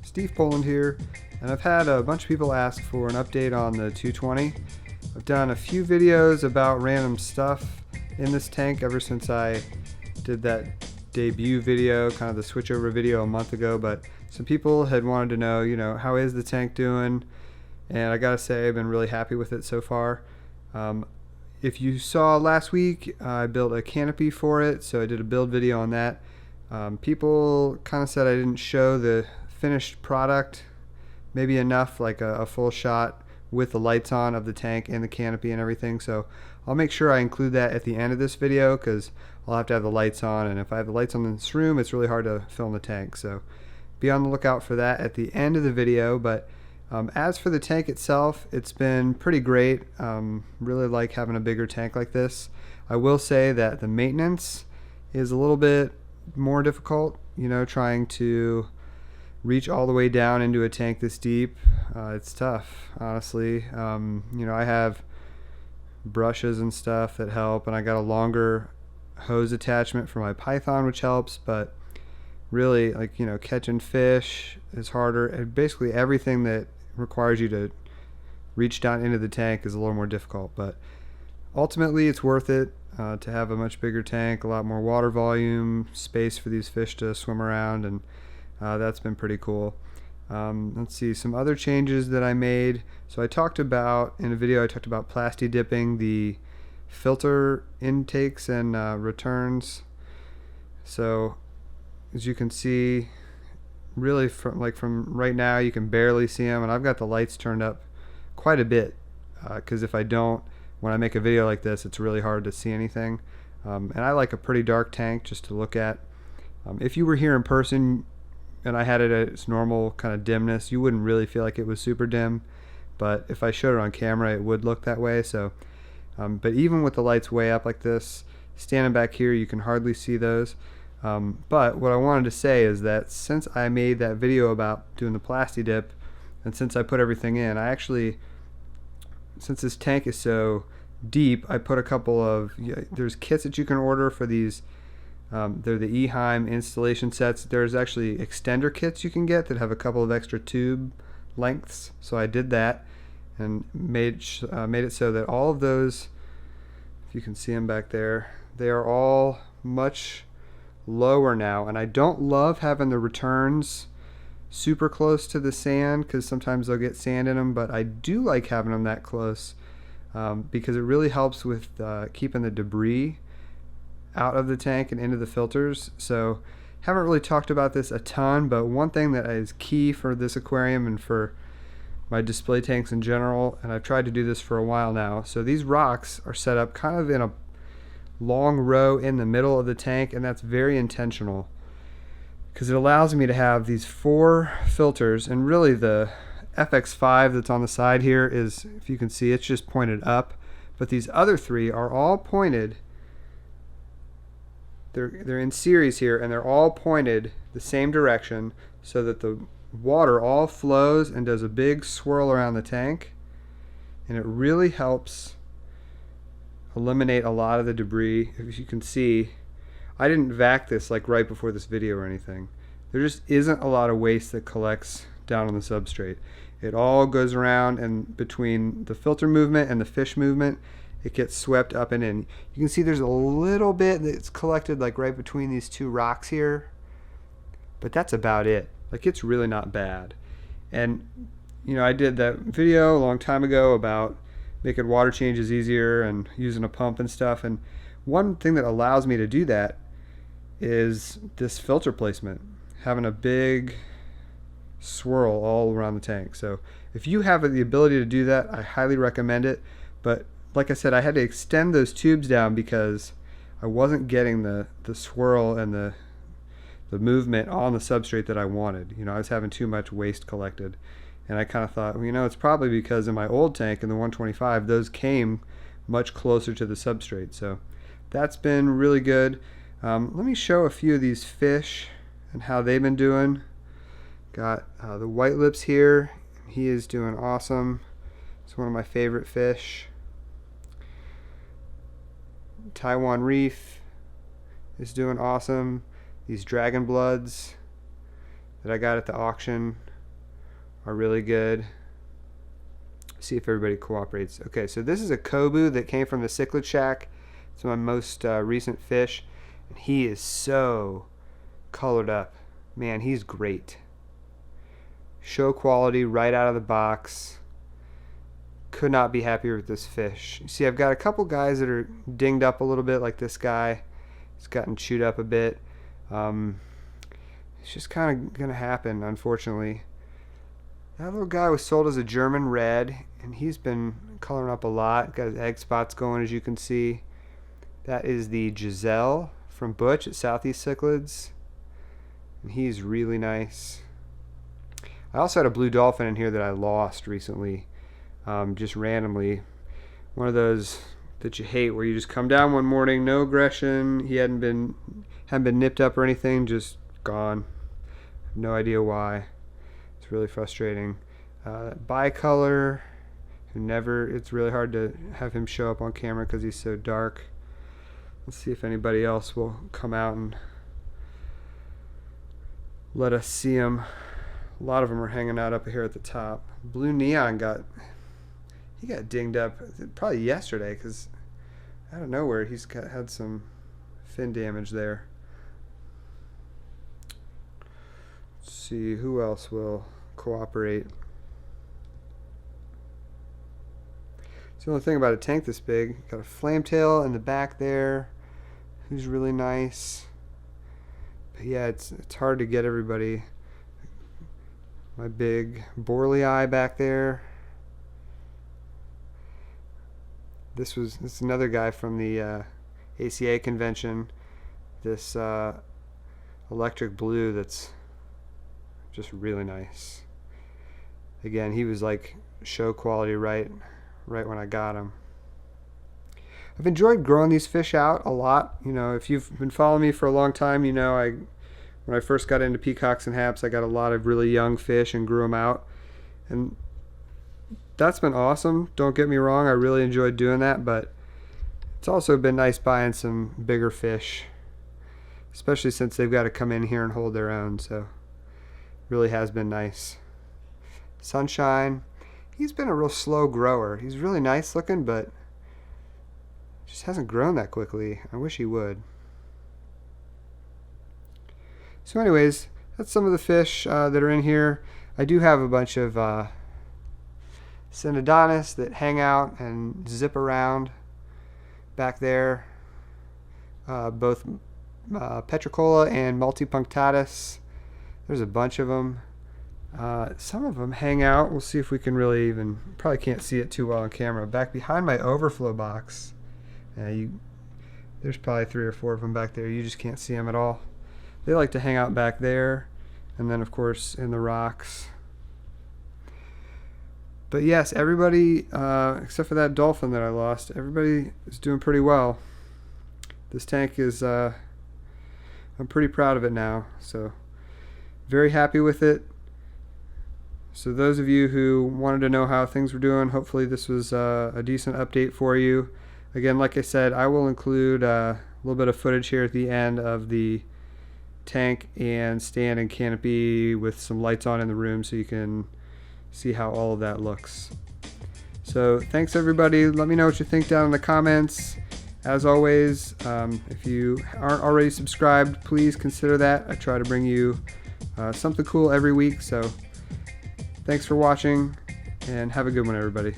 Steve Poland here, and I've had a bunch of people ask for an update on the 220. I've done a few videos about random stuff in this tank ever since I did that debut video, kind of the switchover video a month ago, but some people had wanted to know, how is the tank doing? And I gotta say, I've been really happy with it so far. If you saw last week, I built a canopy for it, so I did a build video on that. People kind of said I didn't show the finished product maybe enough, like a full shot with the lights on of the tank and the canopy and everything, so I'll make sure I include that at the end of this video because I'll have to have the lights on, and if I have the lights on in this room it's really hard to film the tank, so be on the lookout for that at the end of the video. But as for the tank itself, it's been pretty great. Really like having a bigger tank like this. I will say that the maintenance is a little bit more difficult, trying to reach all the way down into a tank this deep. It's tough, honestly. I have brushes and stuff that help, and I got a longer hose attachment for my Python, which helps, but really, catching fish is harder, and basically everything that requires you to reach down into the tank is a little more difficult. But ultimately it's worth it to have a much bigger tank, a lot more water volume, space for these fish to swim around, and that's been pretty cool. Let's see, some other changes that I made. So in a video I talked about plasti dipping the filter intakes and returns. So as you can see, really from right now you can barely see them, and I've got the lights turned up quite a bit because if I don't, when I make a video like this, it's really hard to see anything. And I like a pretty dark tank just to look at. If you were here in person and I had it at its normal kind of dimness, you wouldn't really feel like it was super dim, but if I showed it on camera it would look that way. So but even with the lights way up like this, standing back here you can hardly see those. But what I wanted to say is that since I made that video about doing the plasti dip, and since I put everything in, since this tank is so deep, I put a couple of, there's kits that you can order for these. They're the Eheim installation sets. There's actually extender kits you can get that have a couple of extra tube lengths. So I did that and made it so that all of those, if you can see them back there, they are all much lower now. And I don't love having the returns super close to the sand because sometimes they'll get sand in them, but I do like having them that close because it really helps with keeping the debris out of the tank and into the filters. So haven't really talked about this a ton, but one thing that is key for this aquarium and for my display tanks in general, and I've tried to do this for a while now, so these rocks are set up kind of in a long row in the middle of the tank, and that's very intentional because it allows me to have these 4 filters, and really the FX5 that's on the side here is, if you can see, it's just pointed up, but these other 3 are all pointed. They're in series here, and they're all pointed the same direction so that the water all flows and does a big swirl around the tank, and it really helps eliminate a lot of the debris. As you can see, I didn't vac this like right before this video or anything. There just isn't a lot of waste that collects down on the substrate. It all goes around, and between the filter movement and the fish movement, it gets swept up and in. You can see there's a little bit that's collected like right between these 2 rocks here, but that's about it. Like, it's really not bad. And I did that video a long time ago about making water changes easier and using a pump and stuff, and one thing that allows me to do that is this filter placement, having a big swirl all around the tank. So if you have the ability to do that, I highly recommend it. But like I said, I had to extend those tubes down because I wasn't getting the swirl and the movement on the substrate that I wanted. I was having too much waste collected, and I kind of thought, it's probably because in my old tank in the 125 those came much closer to the substrate. So that's been really good. Let me show a few of these fish and how they've been doing. Got the white lips here. He is doing awesome. It's one of my favorite fish. Taiwan Reef is doing awesome. These dragon bloods that I got at the auction are really good. See if everybody cooperates. Okay, so this is a kobu that came from the cichlid shack. It's my most recent fish, and he is so colored up. Man, he's great. Show quality right out of the box. Could not be happier with this fish. You see, I've got a couple guys that are dinged up a little bit, like this guy. He's gotten chewed up a bit. It's just kind of gonna happen, unfortunately. That little guy was sold as a German red, and he's been coloring up a lot. Got his egg spots going, as you can see. That is the Giselle from Butch at Southeast Cichlids, and he's really nice. I also had a blue dolphin in here that I lost recently, just randomly. One of those that you hate, where you just come down one morning, no aggression. He hadn't been nipped up or anything, just gone. No idea why. It's really frustrating. Bicolor, it's really hard to have him show up on camera because he's so dark. Let's see if anybody else will come out and let us see him. A lot of them are hanging out up here at the top. Blue Neon got dinged up probably yesterday, because out of nowhere he's had some fin damage there. Let's see who else will cooperate. It's the only thing about a tank this big. Got a flametail in the back there, who's really nice. But yeah, it's hard to get everybody. My big Borley eye back there. This is another guy from the ACA convention. This electric blue that's just really nice. Again, he was like show quality right when I got him. I've enjoyed growing these fish out a lot. You know, if you've been following me for a long time, you know when I first got into peacocks and haps, I got a lot of really young fish and grew them out, and that's been awesome. Don't get me wrong, I really enjoyed doing that, but it's also been nice buying some bigger fish, especially since they've got to come in here and hold their own. So it really has been nice. Sunshine, he's been a real slow grower. He's really nice looking, but just hasn't grown that quickly. I wish he would. So anyways, that's some of the fish that are in here. I do have a bunch of Synodontis that hang out and zip around back there. Both Petricola and Multipunctatus. There's a bunch of them. Some of them hang out. We'll see if we can probably can't see it too well on camera. Back behind my overflow box, there's probably 3 or 4 of them back there. You just can't see them at all. They like to hang out back there, and then of course in the rocks. But yes, everybody except for that dolphin that I lost, everybody is doing pretty well. This tank is I'm pretty proud of it now, so very happy with it. So those of you who wanted to know how things were doing, hopefully this was a decent update for you. Again, like I said, I will include a little bit of footage here at the end of the tank and stand and canopy with some lights on in the room, so you can see how all of that looks. So thanks everybody. Let me know what you think down in the comments. As always, if you aren't already subscribed, please consider that. I try to bring you something cool every week. So thanks for watching, and have a good one, everybody.